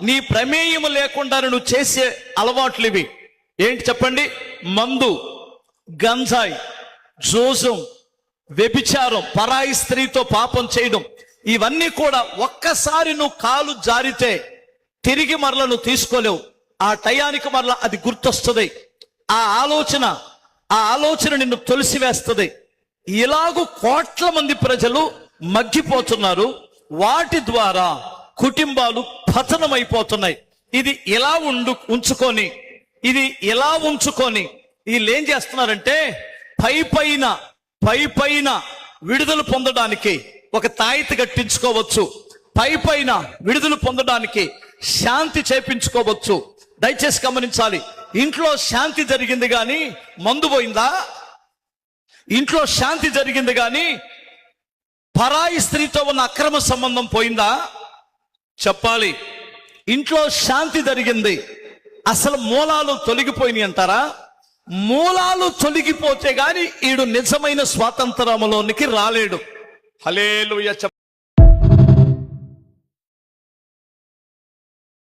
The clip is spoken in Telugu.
నీ ప్రమేయము లేకుండా నువ్వు చేసే అలవాట్లు ఇవి ఏంటి చెప్పండి? మందు, గంజాయి, జోజం, వ్యభిచారం, పరాయి స్త్రీతో పాపం చేయడం, ఇవన్నీ కూడా ఒక్కసారి నువ్వు కాలు జారితే తిరిగి మరల నువ్వు తీసుకోలేవు. ఆ టయానికి మరల అది గుర్తొస్తుంది. ఆ ఆలోచన నిన్ను తొలిసివేస్తుంది. ఇలాగూ కోట్ల మంది ప్రజలు మగ్గిపోతున్నారు. వాటి ద్వారా కుటుంబాలు పతనమైపోతున్నాయి. ఇది ఇలా ఉంచుకొని వీళ్ళు ఏం చేస్తున్నారంటే పై పైన విడుదల పొందడానికి ఒక తాయితీ కట్టించుకోవచ్చు, పైన విడుదల పొందడానికి శాంతి చేపించుకోవచ్చు. దయచేసి గమనించాలి. ఇంట్లో శాంతి జరిగింది కానీ మందు పోయిందా? ఇంట్లో శాంతి జరిగింది కానీ పరాయి స్త్రీతో ఉన్న అక్రమ సంబంధం పోయిందా? చెప్పాలి. ఇంట్లో శాంతి జరిగింది, అసలు మూలాలు తొలగిపోయినాయి అంటారా? మూలాలు తొలగిపోతే గాని ఈడు నిజమైన స్వాతంత్రములోనికి రాలేడు. హల్లెలూయా.